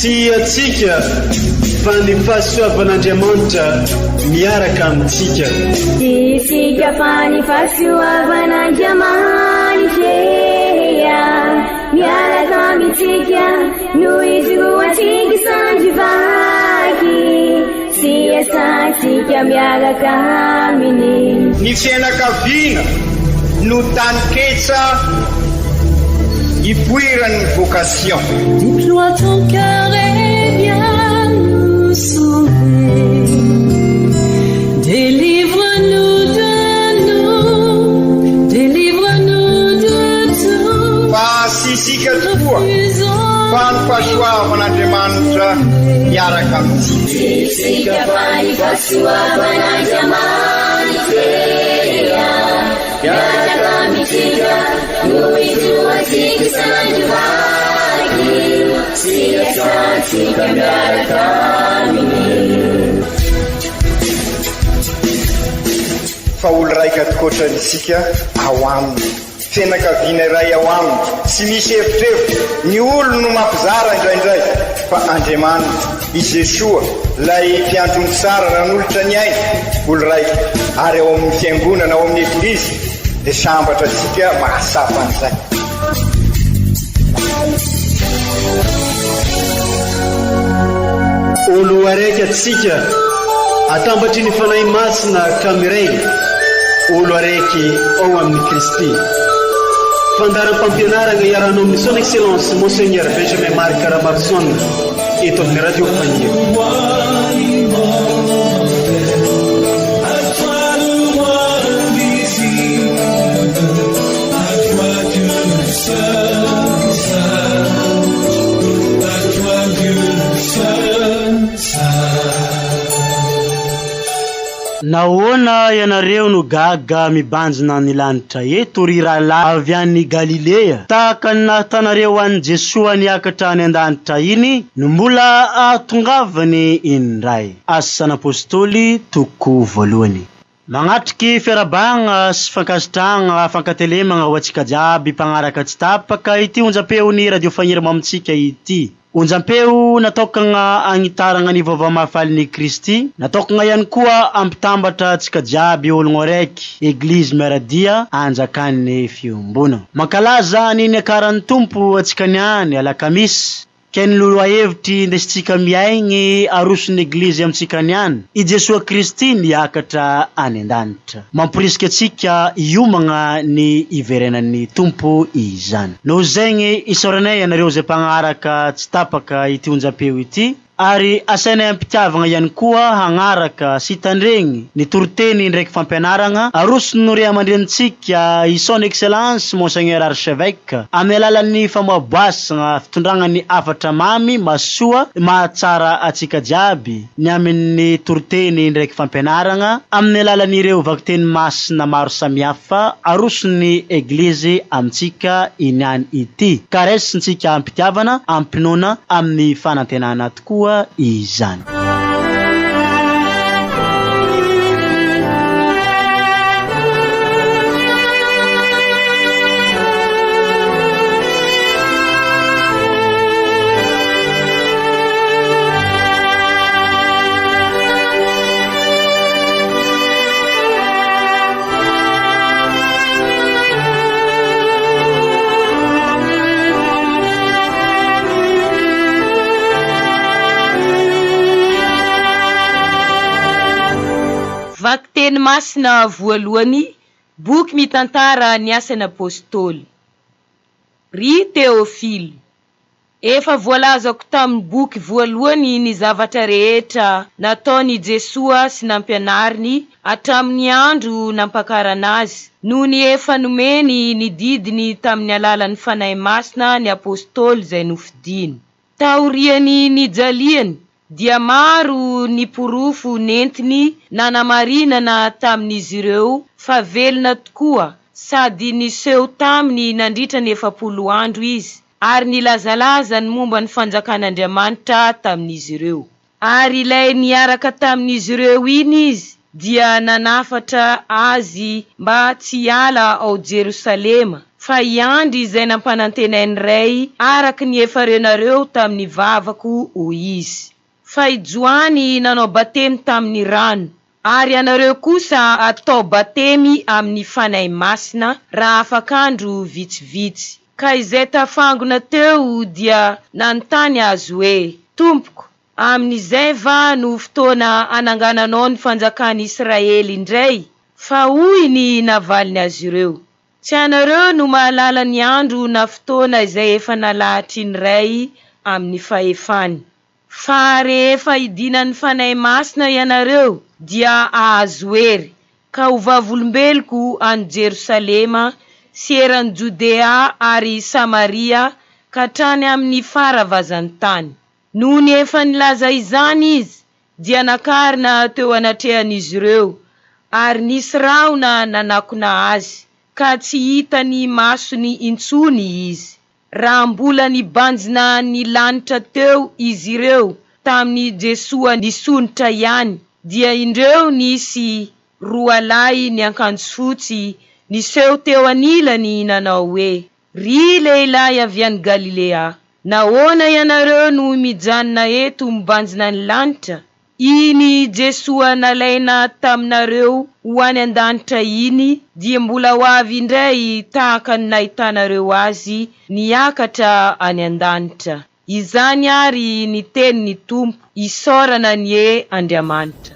Sy atsika fa ny fahasoavan'Andriamanitra miaraka amintsika. Isika fa ny fahasoavan'Andriamanitra miaraka amintsika noho izy roa tsika sandrivaky sy asantsika miaraka aminy. Ny fianakaviana no taniketsa ipoiran'ny vocation. Déploie ton cœur et viens nous sauver. Délivre-nous de tout. Fa sisika tokoa fa ny fahasoavan'Andriamanitra miaraka amintsika. Sisika fa ny fahasoavan'Andriamanitra miaraka amintsika noho izy roa tsika sandrivaky sy asantsika miaraka aminy. Fa olo raika atikoatran'isika ao aminy, fianakaviana iray ao aminy, sy misy hevitrevitra ny olo no mampizara indraindray fa Andriamanitra i Jesoa lay mpiandrony tsara nanolotra ny aina olo raika ary ao amin'ny fiangonana ao amin'ny eglizy dia sambatra tsika mahasapa an'izay. Olo araiky atsika atambatry ny fanahy masina kamiray, olo araiky ao amin'ny Kristy. Fandaram-pampianarana iaranao amin'ny son excellence Monseigneur Benjamin Marc Karamarson eto amin'ny radio Fagnier. Nahoana ianareo no gaga mibanjina ny lanitra eto ry rahalahy avy any Galilea, tahaka ny nahitanareo an'i Jesoa niakatra any an-danitra iny no mbola atongavany indray. Asa n'Apôstôly toko voalohany. Magnatriky fiarabagna sy fankasitragna fankatelemagna ho antsika jiaby mpagnaraka tsy tapaka ity onjam-peon'ny radio Fagnier mamitsika ity. Onjam-peo natokagna agnitaragna ny vaovao mahafalin'ny Kristy, natokagna ihany koa ampitambatra antsika jiaby ologno araiky Eglizy Maradia anjakan'ny fiombonana. Mankalaza ny niakaran'ny Tompo antsika niany alakamisy, ken lolo hevitry indesitsika miaigny aroson'ny Eglizy amintsika niany, i Jesoa Kristy niakatra any an-danitra. Mamporisika atsika iomagna ny iverenan'ny Tompo izany. Noho zegny isaoranay ianareo zay mpagnaraka tsy tapaka ity onjam-peo ity, ary asainay ampitiavagna ihany koa hagnaraka sy tandregny ny toroteny ndraiky fampianaragna arosony no ry amandrenitsika i son excellence Monseigneur Archevêque amin'ny alalan'ny famoaboasagna fitondragna ny afatra mamy masoa mahatsara atsika jiaby ny amin'ny toroteny ndraiky fampianaragna amin'ny alalan'ireo vakiteny masina maro samihafa arosony Eglizy amintsika iniany ity. Karesintsika ampitiavana ampinona amin'ny fanantenana tokoa izany. Vakiteny masina voalohany, boky mitantara ny asan'Apôstôly. Ry Teofily, efa voalazako tamin'ny boky voalohany ny zavatra rehetra nataony Jesoa sy nampianariny hatramin'ny andro nampakarana azy, noho ny efa nomeny ny didiny tamin'ny alalan'ny fanahy masina ny Apôstôly zay nofidiny. Taoriany ny jaliany dia maro ny porofo nentiny nanamarinana tamin'izy ireo fa velona tokoa, sady niseho taminy nandritra ny 70 andro izy, ary nilazalaza ny momba ny fanjakan'Andriamanitra tamin'izy ireo. Ary ilay niaraka tamin'izy ireo iny izy dia nanafatra azy mba tsy hiala ao Jerusalema, fa iandry izay nampanantenainy ray araky ny efa renareo tamin'ny vavako ho izy. Fa ijoany nanao batemy tamin'ny rano, ary anareo kosa atao batemy amin'ny fanahy masina raha afak'andro vitsivitsy. Ka izay tafangona teo dia nanontany azy hoe, Tompoko, amin'izay va no fotoana anangananao ny fanjakan'i Israely indray? Fa hoy ny navaliny azy ireo, tsy anareo no mahalala ny andro na fotoana izay efa nalahatry ny ray amin'ny fahefany. Fa rehefa idinan'ny fanahy masina ianareo dia ahazo hery, ka ho vavolombeloko any Jerosalema sy eran'ny Judea ary Samaria ka trany amin'ny faravazan'ny tany. Noho ny efa nilaza izany izy dia nakarina teo anatrehan'izy ireo, ary nisy raona nanakona azy, ka tsy hita ny masony intsony izy. Raha mbola nibanjina ny lanitra teo izy ireo tamin'ny Jesua nisonitra ihany, dia indreo nisy roa lahy ny akanjo fotsy niseho teo anilany nanao hoe, Ry lehilahy avy any Galilea, nahoana ianareo no mijanona eto mibanjina ny lanitra? Iny Jesua nalaina taminareo ho any an-danitra iny dia mbola ho avy indray tahaka ny nahitanareo azy niakatra any an-danitra. Izany ary ny tenin'ny Tompo, isaorana ny Andriamanitra.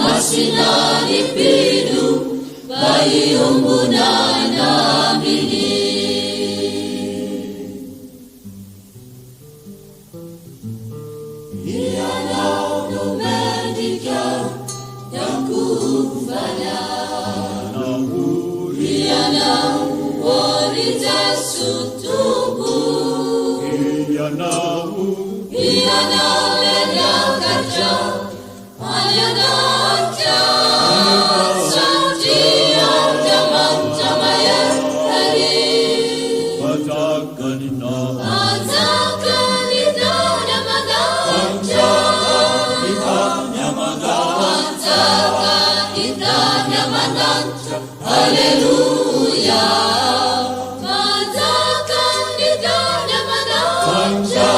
Masina ni pidu, bayi umbunana aminy. Ianao no mendrika Yakuvala. Ianao ori Jesu tubu. Ianao leniakatra Alianatya Santia Jamantamaye Hari Patakanina Namadanja Patakanina Namadanja Alleluia Patakanina Namadanja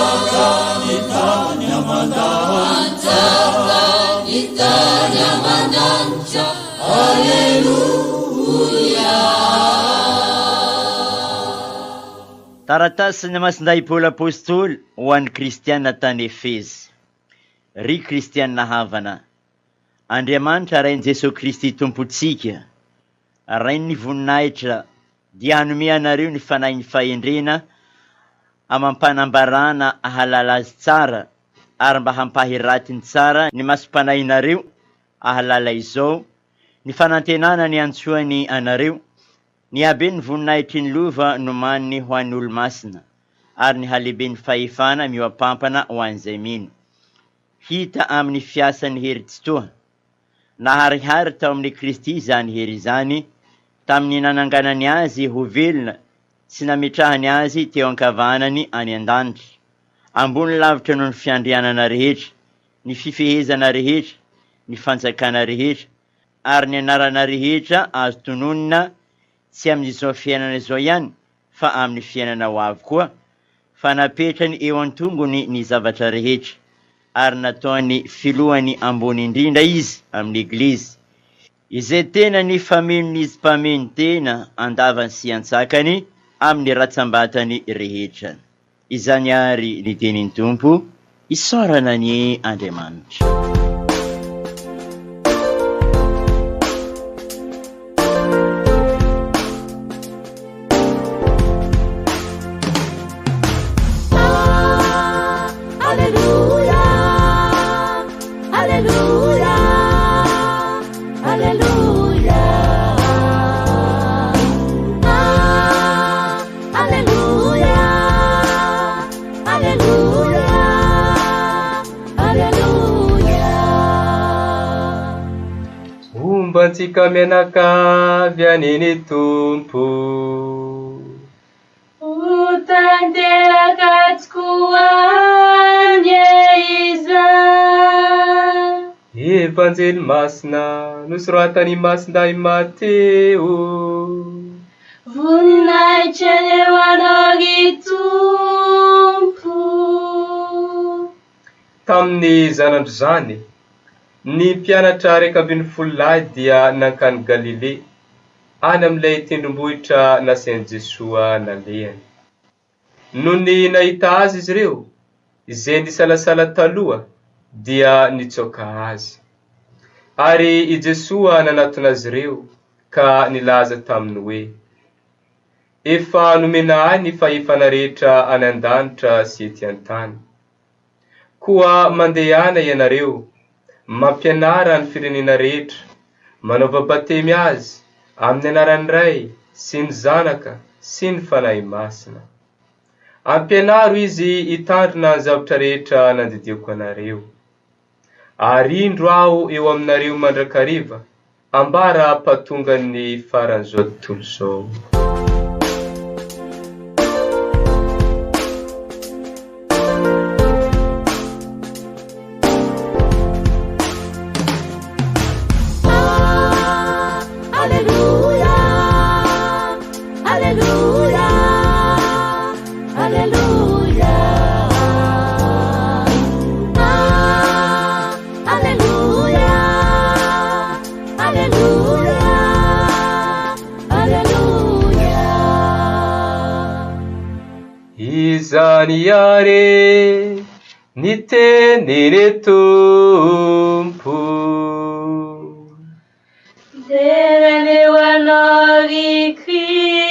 Taratasy Masinday Paul apôstôly ho an'ny kristianina tany Efezy. Ry kristianina havana, Andriamanitra arain Jesosy Kristy tompontsika, arainy voninahitra dia hanome anareo ny fanahy ny fahendrena amampanambarana ahalala azy tsara ary mba hampahiratiny tsara ny masom-panahinareo ahalala izao, ny fanantenana ny antsoany anareo, ny habe ny voninahitry ny lova nomaniny ho an'ny olo-masina, ary ny halehibe ny fahefana mioampampana ho an'izay mino. Hita amin'ny fiasan'ny herintsitoa, naharihary tao amin'ny Kristy zany hery zany, tamin'ny nananganany azy ho velona sy nametrahany azy teo ankavanany any an-danitra, ambony lavitra noho ny fiandrianana rehetra, ny fifehezana rehetra, ny fanjakana rehetra, ary ny anarana rehetra azo tononina tsy amin'izao fiainana izao ihany fa amin'ny fiainana ho avy koa, fa napetrany eo an-tongony ny zavatra rehetra, ary nataony filohany ambony indrindra izy amin'ny Eglizy, izay tena ny famenon'izy mpameno tena andavany sy antsakany amin'ny ratsambatany rehetra. Izany ary ny tenin'ny Tompo, isaorana ny Andriamanitra. Tsika menakavy aniny Tompo, utanteraka tokoany izany. Evanjely masina nosoratany Masinday Mateo, voninahitra eo anao Tompo. Tamin'ny zanandro zany, ny mpianatra 12 dia nankany Galile, any amin'ilay tendrombohitra nasian'i Jesoa nalehany. Noho ny nahita azy izy ireo, izay nisalasala taloha dia nitsoaka azy. Ary i Jesoa nanatona azy ireo ka nilaza taminy hoe, efa nomena ahy ny fahefana rehetra any an-danitra sy ety an-tany. Koa mandehana ianareo, mampianara ny firenena rehetra, manao babatemy azy amin'ny anaran'ny Ray sy ny Zanaka sy ny Fanahy Masina. Ampianaro izy hitandrina ny zavatra rehetra nandidiako anareo. Ary indro aho eo aminareo mandrakariva, ambara patonga ny faran'izao tontolo zao. Izany are ny tenene Tompo, tenany ho anao Kristy.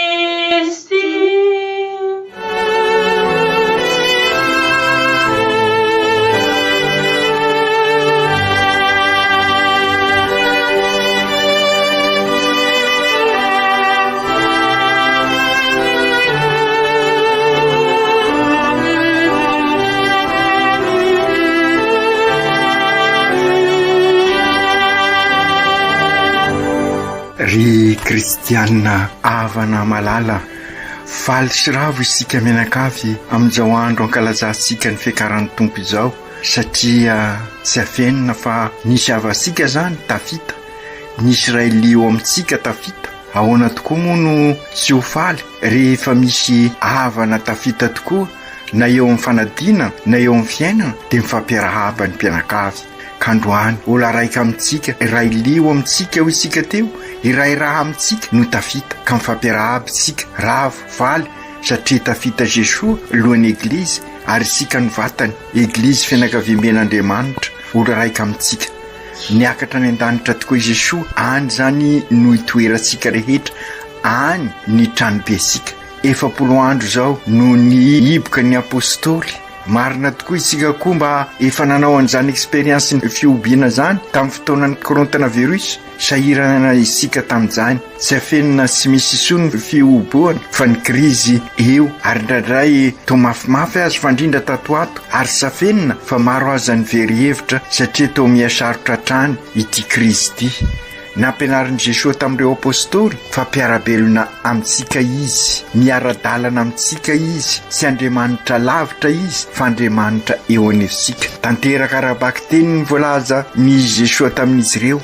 ry kristianina avana malala faly sy ravo isika mianakavy amin'izao andro ankalazantsika ny fiakaran'ny tompo izao satria tsy afenina fa nisy avasika zany tafita, nisy ray lio amintsika tafita. Ahoana tokoa moa no tsy ho faly rehefa misy havana tafita tokoa na eo amin'ny fanadinana na eo amin'ny fiainana dia mifampiarahaba ny mpianakavy. Kandroany ola raika amintsika, ray lio amintsika ho isika teo, iray raha amintsika no tafita ka mifampiarahaba isika ravo faly satria tafita Jesosy lohan'ny eglizy ary isika ny vatany eglizy fianakavian'Andriamanitra. Ola raika amintsika niakatra ny an-danitra tokoa i Jesosy, any zany no itoerantsika rehetra, any ny tranobe sika. 40 andro zao no ny hiboka ny apôstôly. Marina tokoa isika koa mba efa nanao an'izany expérience ny fiobiana zany tamin'ny fotoanan'ny coronavirus. Sahirana isika tamin'izany, tsy afenina sy misy isony fioboana fa ny krizy eo ary indraindray toa mafimafy azy fandrindra tatoato ary safenina fa maro aza ny very hevitra satria toa miasarotra trany ity krizy ity. Nampianarin'i Jesosy tamin'ireo apôstôly fa mpiarabelona amintsika izy, miara-dalana amintsika izy, tsy Andriamanitra lavitra izy fa Andriamanitra eo anefisika. Tanteraka arabaky teniny voalaza ny Jesosy tamin'izy ireo.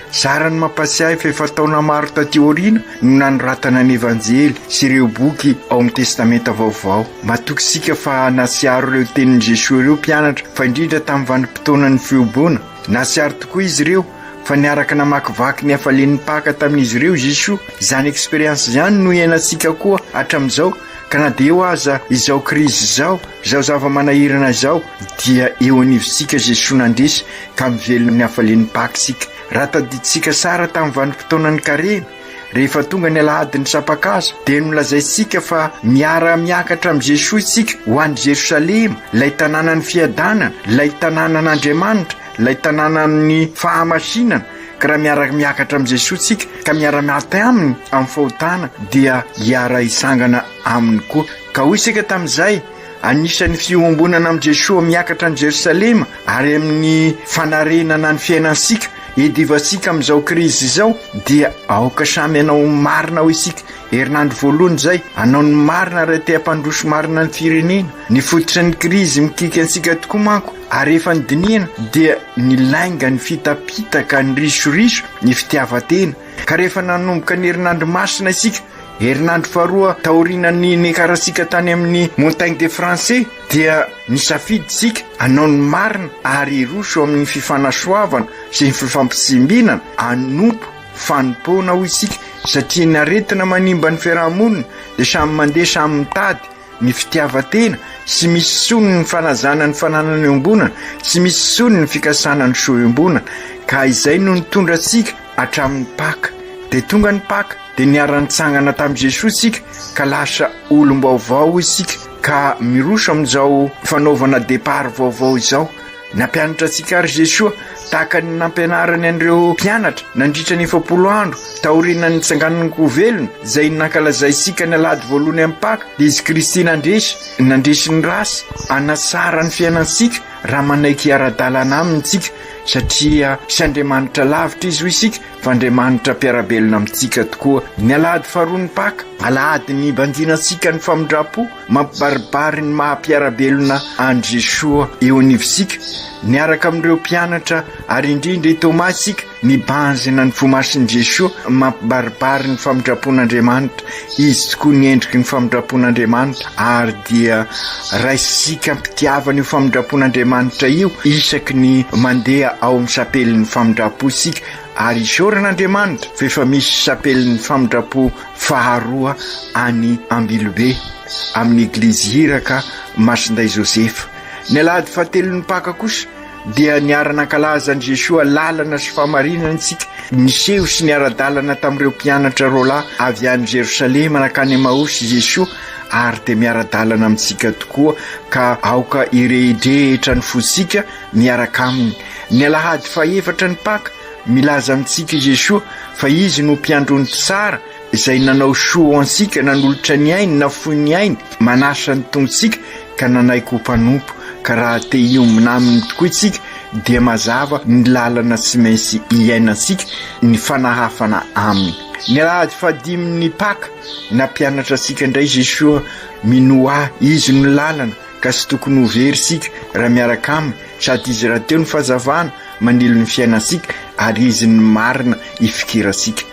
Sara ny mampasiahy fa efa taona maro taty aoriana no nanoratana ny evanjely sy ireo boky ao amin'ny testamenta vaovao. Matoky sika fa nasiaro ireo tenin'i Jesosy ireo mpianatra fa indrindra tamin'ny vanim-potoanan'ny fioboana. Nasiaro tokoa izy ireo fa niaraka namakivaky ny hafalian'ny paka tamin'izy ireo Jesosy. Izany expérience izany no iainantsika koa hatramin'izao. Ka na dia eo aza izao krizy izao zava-manahirana izao dia eo anivosika Jesosy nandresy ka mivelona ny hafalian'ny paka sika. Raha tadiditsika sara tamin'ny vanim-potoanan'ny karena, rehefa tonga ny alahadin'ny sapakazo dia nolazaisika fa miakatra amin'ny Jesosy isika ho an'ny Jerosalema, lay tanànan'ny fiadanana, lay tanànan'Andriamanitra, lay tanànan'ny fahamasinana. Ka raha miakatra amin'ny Jesosy isika ka miara-miaty aminy amin'ny fahotana dia hiara hisangana aminy koa. Ka hoy isika tamin'izay anisan'ny fiombonana amin'ny Jesosy miakatra any Jerosalema ary amin'ny fanarenana ny fiainansika edivasika amin'izao krizy izao dia aoka samy anao marina ho isika. Herinandro voalohany zay anao ny marina raha te hampandroso marina ny firenena. Ny fototra ny krizy mikika ansika tokoa manko ary efa ny dinihana dia ny lainga, ny fitapitaka, ny risoriso, ny fitiavatena. Ka rehefa nanomboka ny herinandro masina isika, herinandro faharoa taorinan'ny nikarasika tany amin'ny Montagne des Français dia nisafidy isika anao ny marina ary roso amin'ny fifanasoavana sy ny fifampisimbinana anompo fanompoana ho isika satria naretina manimba ny fiarahamonina dia samy mandeha samy mitady ny fitiavatena sy misy sony ny fanazana ny fananana iombonana sy misy sony ny fikasana ny soa-iombonana. Ka izay no nitondra antsika hatramin'ny paka. Dia tonga ny paka dia niara-nitsangana tamin'i Jesosy isika ka lasa olom-baovao isika ka miroso amin'izao fanaovana départ vaovao izao. Nampianatra antsika ary Jesosy tahaka ny nampianarany an'ireo mpianatra nandritra ny 40 andro taoriana ny tsanganany kovelona izay nankalazay isika ny alahady voalohany amin'ny paka. Dia izy Kristy nandresy ny rasy hanasara ny fiainansika raha manaiky ara-dalana aminy isika satria sy Andriamanitra lavitra izy ho isika fa Andriamanitra mpiarabelona amintsika tokoa. Ny alahady faharoa ny paka, alahady ny bandinantsika ny famindrapo mampibaribary ny mahampiarabelona an Jesosy eo anivosika. Niaraka amin'ireo mpianatra ary indrindra i Thomas isika nibanjina ny vomasin'i Jesosy mampibaribary ny famindrapon'Andriamanitra. Izy tokoa niendriky ny famindrapon'Andriamanitra ary dia raisika mpitiavana io famindrapon'Andriamanitra io isaky ny mandeha ao amin'ny sapelin'ny famindrapo isika. Ary isoran'Andriamanitra fa efa misy sapelin'ny famindrapo faharoa any Ambilobe amin'ny eglizy hiraka Masinday Josefa. Ny alahady fahatelon'ny paka kosa dia niara-nankalaza ny Jesosy lalana sy fahamarinana isika. Niseho sy niara-dalana tamin'ireo mpianatra roalahy avy any Jerosalema nakany Emaosy Jesosy ary dia miara-dalana amintsika tokoa ka aoka ireidrehitra ny fosika miaraka aminy. Ny alahady fahaefatra ny paka milaza amintsika Jesosy fa izy no mpiandrony tsara izay nanao soa ansika, nanolotra ny ainy, nafoy ny ainy, manasa ny tongotsika ka nanaiky ho mpanompo. Ka raha te hiomina aminy tokoa isika dia mazava ny lalana tsy maintsy iainantsika ny fanahafana aminy. ny alahady fahadimin'ny paka nampianatra asika indray Jesoa minoa izy no lalana ka sy tokony ho very sika raha miaraka aminy sady izy raha teo ny fahazavana manilo ny fiainasika ary izy ny marina ifikirasika.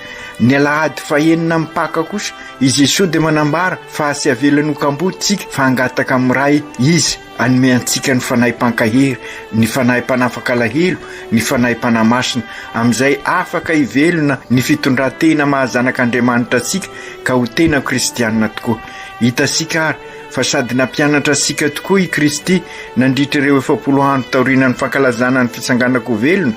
Ny alahady fahenina mipaka kosa izy Jesosy dia manambara fa sy avelany ho kambotsika fa hangataka amin'ny ray izy anome antsika ny fanahy-pankahery, ny fanahy-panafaka alahelo, ny fanahy-panamasina amin'izay afaka hivelona ny fitondran-tena mahazanak'Andriamanitra asika ka ho tena kristianina tokoa. Hitasika ary fa sady nampianatra asika tokoa i Kristy nandritra ireo 70 andro taoriana ny fankalazana ny fisanganako velona,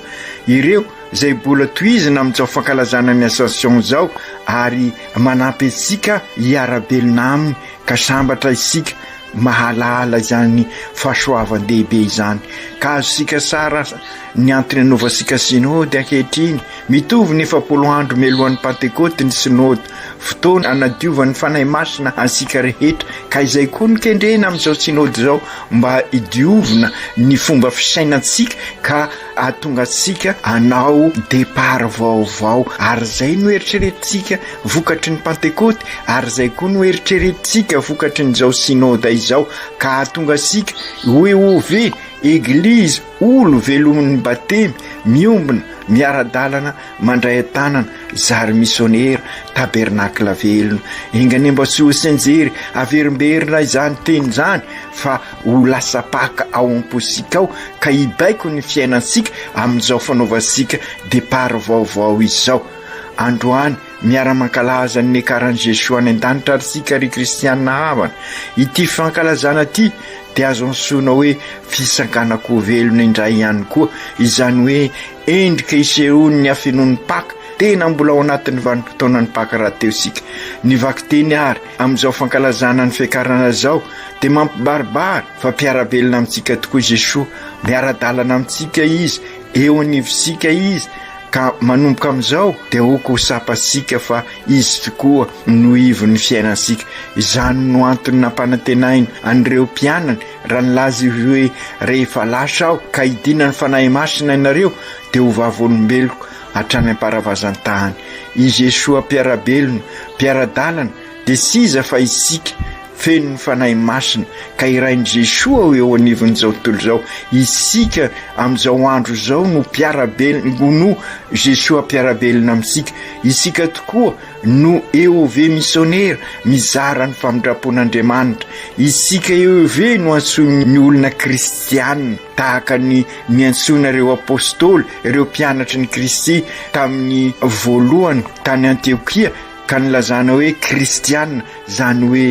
ireo izay mbola tohizina amin'izao fankalazana ny Ascension zao ary manampy antsika hiara-belona aminy ka sambatra isika mahalala izany fahasoavan-dehibe izany ka azosika sara ny antony anaovasika synody ankehitriny mitovy ny 70 andro mialohan'ny Pentekoty ny synody fotoana anadiovan'ny fanahy masina ansika rehetra ka izay koa ny kendrena amin'izao synody zao mba idiovina ny fomba fisainantsika ka ahatonga antsika anao départ vaovao ary zay no eritreretintsika vokatry ny Pentekoty ary zay koa no eritreretintsika vokatry nyzao synody izao ka ahatonga antsika hoe Église olo velomin'ny batemy miombona miara-dalana mandray antanana zary missionnaire tabernakla velona engany mba sy ho senjery averimberina izany teny izany fa ho lasapaka ao am-posika ao ka hibaiko ny fiainansika amin'izao fanaovasika départ vaovao izao. Androany miara-mankalaza ny ekaran'i Jesosy any an-danitra ary sika ry kristianina havana ity fankalazana ty dia azo antsoina hoe fisanganako velona indray ihany koa izany hoe endrika isehoany ny hafenon'ny paka tena mbola ao anatin'ny vanim-potoanan'ny paka raha teo sika nivaky teny ary amin'izao fankalazana ny fiakarana zao dia mampibaribary fa mpiara-belona amintsika tokoa Jesosy miara-dalana amintsika izy eo anivosika izy ka manomboka amin'izao dia oko ho sapasika fa izy tokoa no ivon'ny fiainansika. Izany no antony nampanantenaina an'ireo mpianany raha nilaza hoe rehefa lasa aho ka hidina ny fanahy masina ianareo dia ho vavolombeloko hatrany am-paravazan-tany. I Jesosy mpiara-belona mpiara-dalana dia siza fa isika feno ny fanahy masina ka irain'i Jesosy eo anivon'izao tontolo zao isika amin'izao andro zao no mpiara-belona no Jesosy mpiara-belona amintsika isika tokoa no eo ve missionnaire mizara ny famindrapon'Andriamanitra isika eo ve no antsoina ny olona kristianina tahaka ny niantsoinareo apôstôly ireo mpianatry ny Kristy tamin'ny voalohany tany Antiokia ka nilazana hoe kristianina zany hoe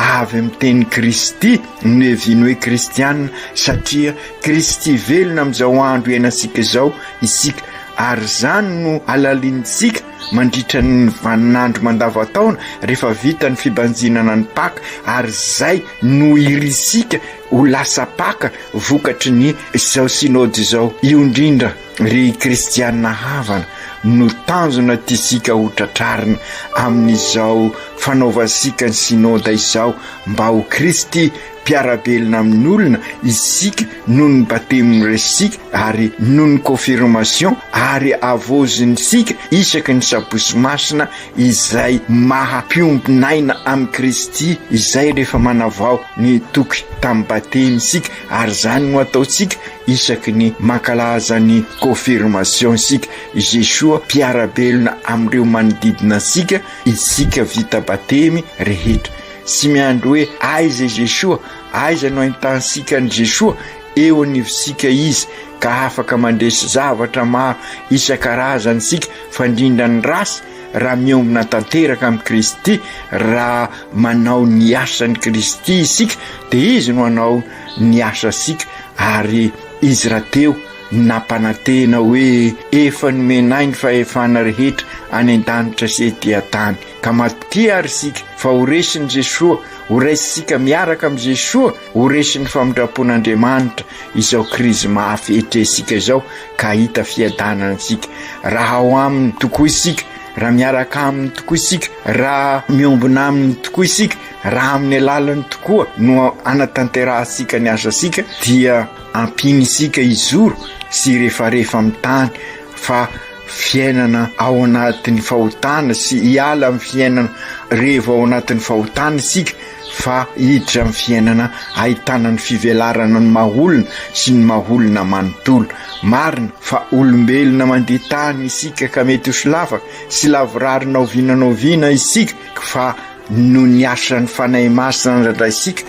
avy amin'ny teny Kristy no eviny hoe kristianina satria Kristy velona amin'izao andro iainasika izao isika ary zany no alalintsika mandritra ny vaninandro mandavataona rehefa vita ny fibanjinana ny paka ary zay no irisika ho lasa paka vokatry ny izao synody izao. Io indrindra ry kristianina havana no tanjona tisika ho tratrarina amin'izao fanaovasika ny synody izao mba ho Kristy mpiara-belona amin'olona isika noho ny batemo resika ary noho ny confirmation ary avozinsika isaky ny sabosy masina izay mahampiombinaina amin'ny Kristy izay rehefa manavao ny toky tamin'ny batemisika ary zany no ataotsika isaky ny mankalaza ny confirmation sika Jesosy mpiara-belona amin'ireo manodidina asika isika vita batemy rehetra sy miandro hoe aiza Jesosy aiza no ahitansika ny Jesosy eo anivosika izy ka afaka mandresy zavatra maro isan-karazany sika fandrindra ny rasy raha miombona tanteraka amin'ny Kristy raha manao ny asany Kristy isika dia izy no anao ny asa sika ary izy raha teo nampanantena hoe efa nomenay ny fahefana rehetra any an-danitra sy ety an-tany ka maty ary sika fa ho resin'i Jesosy ho raisitsika miaraka amin'ny Jesosy ho resin'ny famindrapon'Andriamanitra izao krizy mahafetresika izao ka hita fiadanantsika raha ao aminy tokoa isika raha miaraka aminy tokoa isika raha miombona aminy tokoa isika raha amin'ny alalany tokoa no anatanterahasika ny asasika dia ampiny isika izoro sy rehefarehefa amin'ny tany fa fiainana ao anatin'ny fahotana sy hiala amin'ny fiainana rehefa ao anatin'ny fahotana isika fa hiditra amin'ny fiainana ahitana ny fivelarana ny maholona sy ny maholona manontolo. Marina fa olombelona mandeha tany isika ka mety ho solavaka sy lavorarina ovinanaoviana isika fa no ny asan'ny fanahy masina ndraindray isika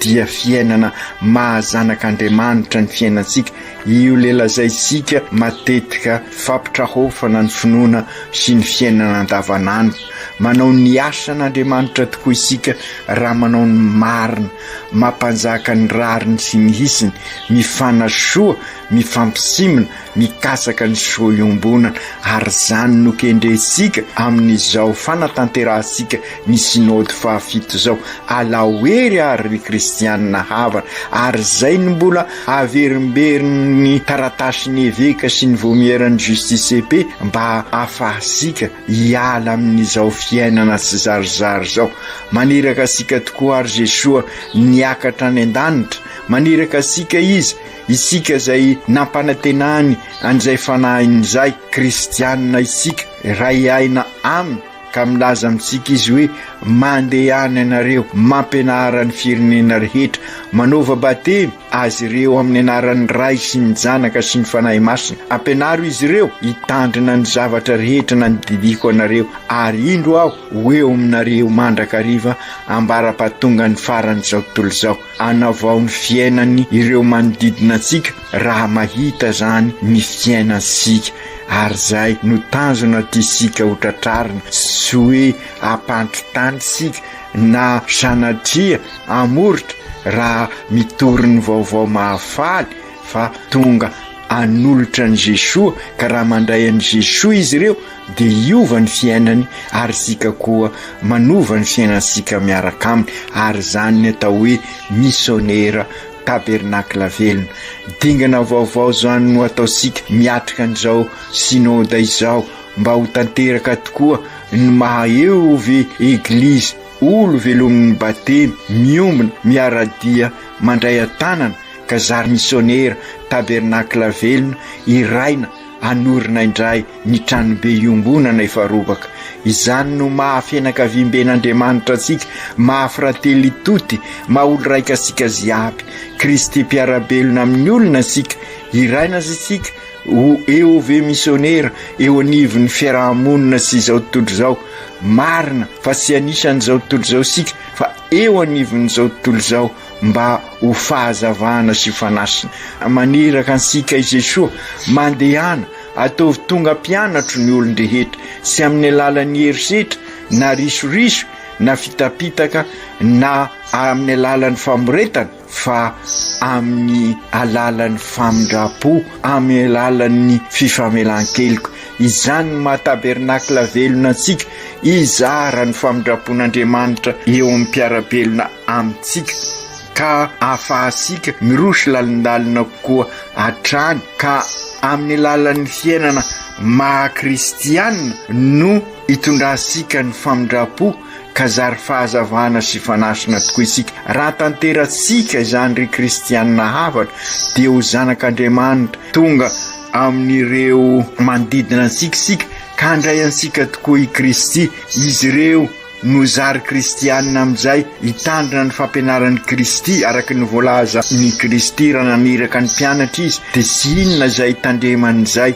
dia fiainana mahazanak'Andriamanitra ny fiainantsika. Io lelazay isika matetika fampitrahofana ny finoana sy ny fiainana andavanandro. Manao ny asan'Andriamanitra tokoa isika raha manao ny marina, mampanjaka ny rariny sy ny hisiny, mifanasoa, mifampisimina, mikasaka ny soa iombonana. Ary zany no kendresika amin'izao fanatanterahasika ny synody fahafito zao. Alahoery ary kristianina havana, ary zay ny mbola averimberiny taratasiny eveka sy ny vomieran'ny justice EP mba ahafahasika hiala amin'izao fiainana sy zarizary zao. Maniraka asika tokoa ary Jesoa niakatra any an-danitra, maniraka asika izy, isika zay nampanantenany an'izay fanahiny zay kristianina isika, ray aina aminy ka milaza amintsika izy hoe mandeha any ianareo mampianara ny firenena rehetra, manova batemy azy ireo amin'ny anaran'ny Ray sy ny Janaka sy ny Fanahy Masina. Ampianaro izy ireo hitandrina ny zavatra rehetra nanodidiko anareo, ary indro aho ho eo aminareo mandrakariva ambara-pahatonga ny faran'izao tontolo izao. Anavao ny fiainany ireo manodidina antsika raha mahita zany ny fiainansika. Ary zay no tanjona tisika ho tratrarina sy hoe ampandritany sika na sanatria amoritra raha mitory ny vaovao mahafaly fa tonga anolotra ny Jesoa. Ka raha mandray an'i Jesoa izy ireo dia hiova ny fiainany ary sika koa manova ny fiainansika miaraka aminy. Ary zany ny atao hoe missionnaire tabernakla velona. Dingana vaovao zany no ataosika miatrika an'izao synôda izao mba ho tanteraka tokoa ny maha eovy eglizy, olo velomin'ny batemy, miombona, miaradia, mandray antanana ka zary missionnaire tabernakla velona iraina anorina indray ny tranobe iombonana efa robaka. Izany no mahafianakaviamben'Andriamanitra antsika, mahafrately tody, maha olo raika asika ziaby. Kristy mpiarabelona amin'ny olona asika, iraina asika ho eo ve missionnaire eo anivon'ny fiarahamonina sy izao tontolo izao. Marina fa sy anisan'izao tontolo izao sika fa eo anivon'izao tontolo izao mba ho fahazavana sy fanasina. Maniraka ansika i Jesoa mandehana ataovy tonga mpianatro ny olon-drehetra sy amin'ny alalan'ny herisetra na risoriso na fitapitaka na amin'ny alalan'ny famoretana fa amin'ny alalan'ny famindrapo, amin'ny alalan'ny fifamelan-keloka. Izany mahatabernakla velona antsika, izara ny famindrapon'Andriamanitra eo amin'ny mpiarabelona amintsika ka ahafahasika mirosy lalindalina kokoa hatrany ka amin'ny alalan'ny fiainana maha-kristianina no hitondrasika ny famindrapo ka zary fahazavana sy fanasina tokoa isika. Raha tanteratsika izany ry kristianina havana dia ho zanak'Andriamanitra tonga amin'ireo manodidina antsika sika ka handray ansika tokoa i Kristy. Izy ireo no zary kristianina amin'izay hitandrina ny fampianaran'ny Kristy araka ny voalaza ny Kristy raha naniraka ny mpianatra izy dia sy inona izay tandreman'izay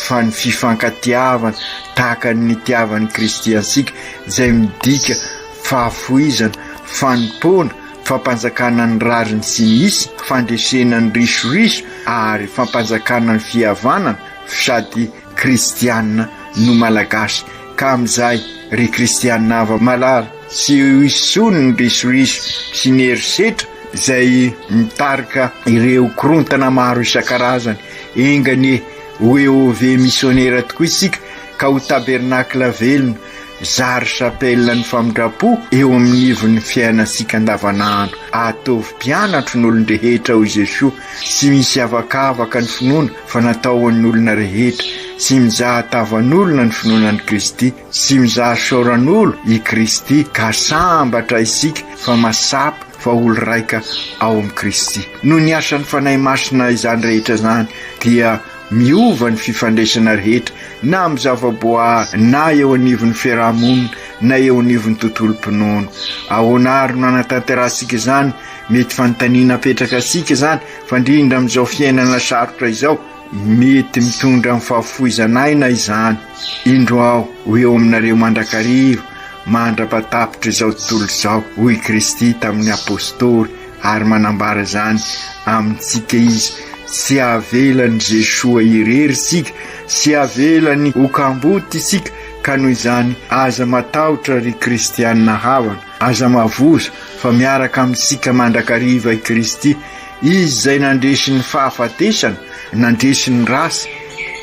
fa ny fifankatiavana tahaka ny tiavan'ny Kristy ansika izay midika fahafoizana, fanompona, fampanjakana ny rariny sy ny hisy, fandresena ny risoriso ary fampanjakana ny fihavanana sady kristianina no malagasy. Ka amin'izay ry kristianina hava malala sy isony ny risoriso sy ny herisetra izay mitarika ireo korontana maro isan-karazany. Engany ho eo ve missionnaire tokoa isika ka ho tabernakla velona zary chapelle ny famindrapo eo amin'ny ivon'ny fiainansika andavanandro. Ataovy mpianatro ny olon-drehetra ho Jesoa sy misy avakavaka ny finoana fa natao an'ny olona rehetra sy mizaha tavan'olona ny finoanan'i Kristy sy mizaha soran'olo i Kristy ka sambatra isika fa masapa fa olo raika ao amin'ny Kristy. No ny asan'ny fanahy masina izany rehetra zany dia miova ny fifandraisana rehetra na amin'ny zavaboary na eo anivon'ny fiarahamonina na eo anivon'ny tontolo-pinoana. Ahoana ary no anatanterahasika izany mety fanontaniana apetraka asika izany fa indrindra amin'izao fiainana sarotra izao mety mitondra amin'ny fahafoizanaina izany. Indro aho ho eo aminareo mandrakariva mandra-patapitra izao tontolo izao hoy Kristy tamin'ny apôstôly ary manambara izany amintsika izy sy avelany Jesoa irery isika sy avelany okamboty isika ka noho izany aza matahotra ry kristianina havana aza mavozo fa miaraka amintsika mandrakariva i Kristy izy izay nandresy ny fahafatesana nandresy ny rasy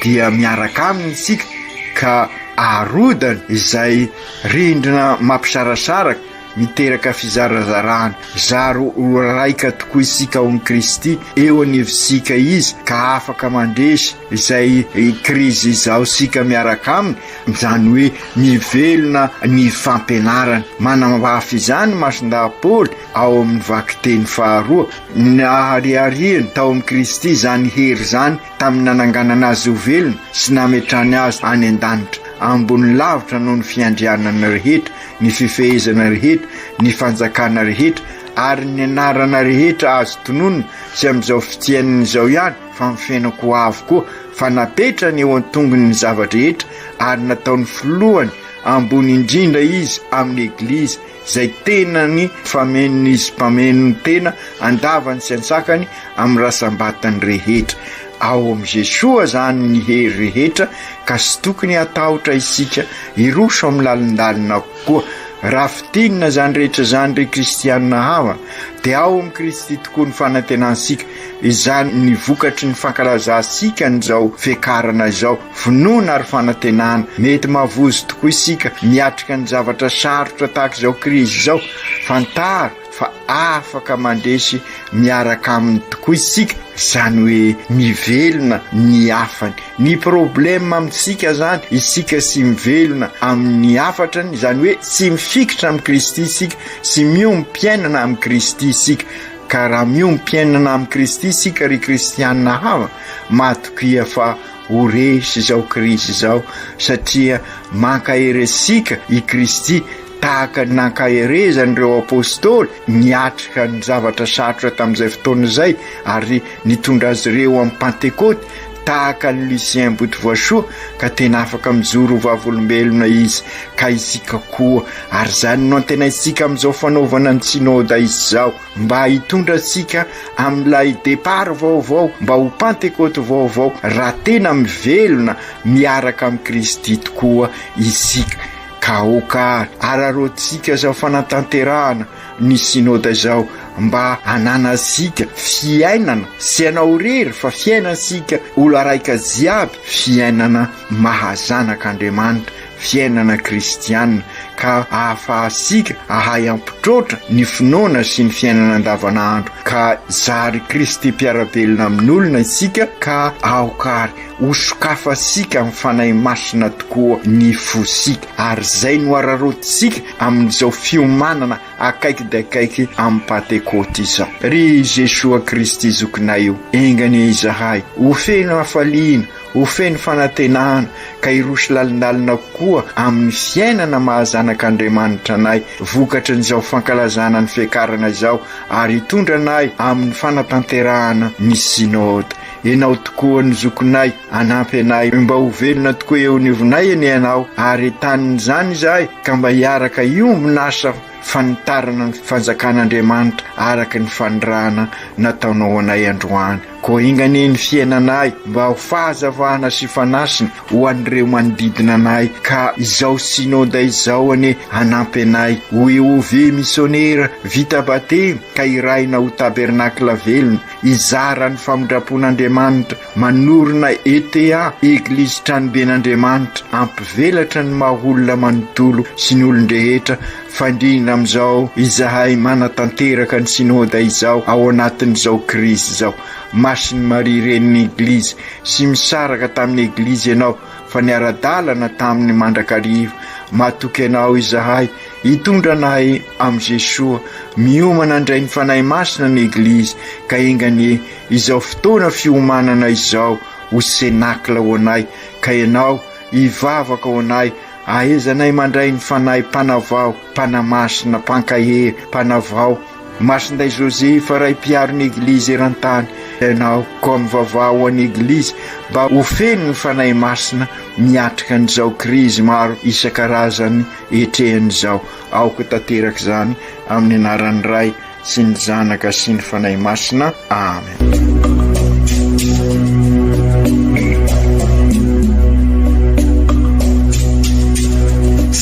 dia miaraka aminy isika ka arodana izay rindrina mampisarasaraka miteraka fizarazarana zaro raika tokoa isika ao amin'ny Kristy eo anivosika izy ka afaka mandresy izay krizy izao sika miaraka aminy izany hoe mivelona ny fampianarana manambafy izany masinda Paoly ao amin'ny vakiteny 2 ny ahariariany tao amin'ny Kristy izany hery zany tamin'ny nananganana azy ho velona sy nametrany azy any an-danitra ambony lavitra noho ny fiandrianana rehetra ny fifehezana rehetra ny fanjakana rehetra ary ny anarana rehetra azo tononona sy amin'izao fitianana izao ihany fa mifenako avy koa fa napetrany eo an-tongony ny zavatra rehetra ary nataony filohany ambony indrindra izy amin'ny eglizy izay tena ny famenon'izy mpamenony tena andavany sy ansakany amin'ny rasambatany rehetra. Ao am' Jesoa zany ny hery rehetra ka sy tokony atahotra isika iroso amin'ny lalindalina koa. Raha fitinina zany rehetra zany ry kristianina hava dia ao am' Kristy tokoa ny fanantenansika izany ny vokatry ny fankalazasika n'izao fiakarana izao finoana ary fanantenana mety mavozo tokoa isika miatrika ny zavatra sarotra tahaka izao krizy izao fantara fa afaka mandresy miaraka aminy tokoa isika izany hoe mivelona ny afany ny problema amintsika zany isika sy mivelona amin'ny afatrany izany hoe sy mifikitra amin'ny Kristy isika sy miompiainana amin'ny Kristy isika ka raha miompiainana amin'ny Kristy isika ry kristianina hava matokia fa ho resy izao krizy izao satria mankaheresika i Kristy tahaka nankaherezan'ireo apôstôly niatrika ny zavatra sarotra tamin'izay fotoana izay ary nitondra azy ireo amin'ny Pentekoty tahaka ny Lucien Botovoasoa ka tena afaka mijoro vavolombelona izy ka isika koa ary zany no tena isika amin'izao fanaovana ny synôda izy zao mba hitondra sika amin'ilay départ vaovao mba ho Pentekoty vaovao raha tena mivelona miaraka amin'ny Kristy tokoa isika ka okary ararotsika zao fanatanterahana ny synôda zao mba ananasika fiainana sy anao rery fa fiainasika olo araika ziaby fiainana mahazanak'Andriamanitra fiainana kristianina ka ahafahasika ahay ampitrotra ny finoana sy ny fiainana andavanandro ka zary Kristy mpiarabelona amin'olona isika ka aokary osokafasika amin'ny fanahy masina tokoa ny fosika ary zay no ararotsika amin'izao fiomanana akaiky dia akaiky amin'ny Pentekoty izao ry Jesoa Kristy zokinay io engany izahay ho feno hafaliana ho feno fanantenana ka iroso lalindalina koa amin'ny fiainana mahazanak'Andriamanitra anay vokatry n'izao fankalazana ny fiakarana izao ary hitondra anay amin'ny fanatanterahana ny synôda enao tokoa ny zokinay anampy anay mba ho velona tokoa eo anivonay eny ianao ary tanin'izany izahay ka mba hiaraka iombinasa fanitarana ny fanjakan'Andriamanitra araka ny fanirana nataonao anay androany ko ingany ny fiainanay mba ho fahazavana sy fanasiny ho an'ireo manodidina anay ka izao synôda izao ane anampy anay ho eove missionnaire vita batemy ka iraina ho tabernakla velona izara ny famondrapon'Andriamanitra manorina ETA eglizy tranoben'Andriamanitra ampivelatra ny mahaolona manontolo sy ny olon-drehetra fandrina amin'izao izahay manatanteraka ny synôda izao ao anatin'izao krizy izao masiny Maria renin'ny eglizy sy misaraka tamin'ny eglizy ianao fa niara-dalana tamin'ny mandrakariva matoky anao izahay hitondra anay am' Jesoa miomana indray ny fanahy masina ny eglizy ka engany izao fotoana fiomanana izao ho senakla ho anay ka ianao hivavaka ho anay aezanay mandray ny fanahy mpanavao mpanamasina mpankahery mpanavao masinday Josefa ray mpiaron'ny eglizy eran-tany ianao ko mivavao ho an'ny eglizy mba ho feno ny fanahy masina miatrika an'izao krizy maro isan-karazany etrehan'izao aoka tanteraka izany amin'ny anaran'ny Ray sy ny Zanaka sy ny fanahy masina. Amen.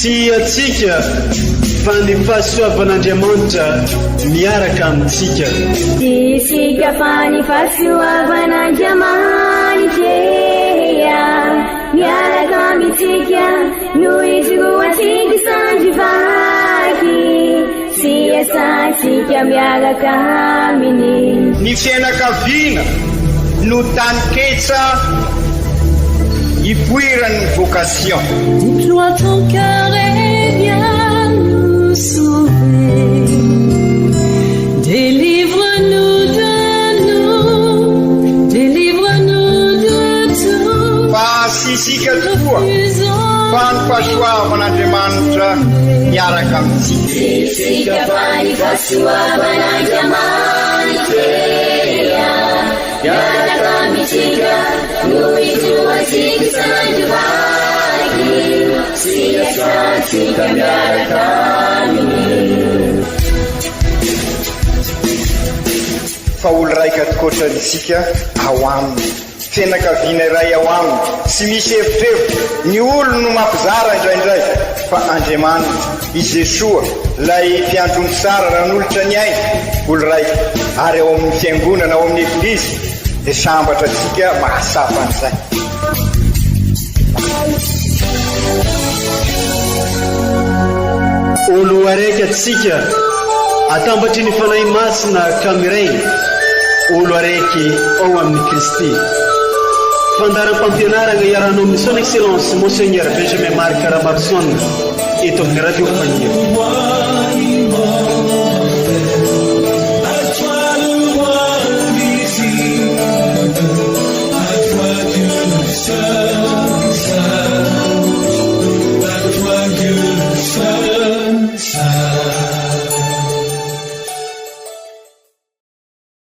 Tsy atsika fa ny fahasoavan'Andriamanitra miaraka amintsika. Isika fa ny fahasoavan'Andriamanitra miaraka amintsika noho izy roa tsika sandrivaky sy asantsika miaraka aminy. Ny fianakaviana no taniketsa ipoiran'ny vocation. Déploie ton cœur et viens nous sauver. Délivre-nous de nous, délivre-nous de tout. Fa sisika tokoa fa ny fahasoavan'Andriamanitra miaraka amintsika. Isika fa ny fahasoavan'Andriamanitra miaraka amintsika noho izy roa tsika sandrivaky sy asantsika miaraka aminy. Fa olo raika atikoatran'isika ao aminy fianakaviana iray ao aminy sy misy hevitrevitra ny olo no mampizara indraindray fa Andriamanitra i Jesoa lay mpiandrony tsara raha n'olotra ny aina olo raika ary ao amin'ny fiangonana ao amin'ny eglizy dia sambatra antsika mahasapa an'izay. Olo araiky atsika atambatry ny fanahy masina kamiray olo araiky ao amin'ny Kristy. Fandaram-pampianarana iaranao amin'ny son excellence Monseigneur Benjamin Marc Caramarson eto amin'ny radio Fania. Sun.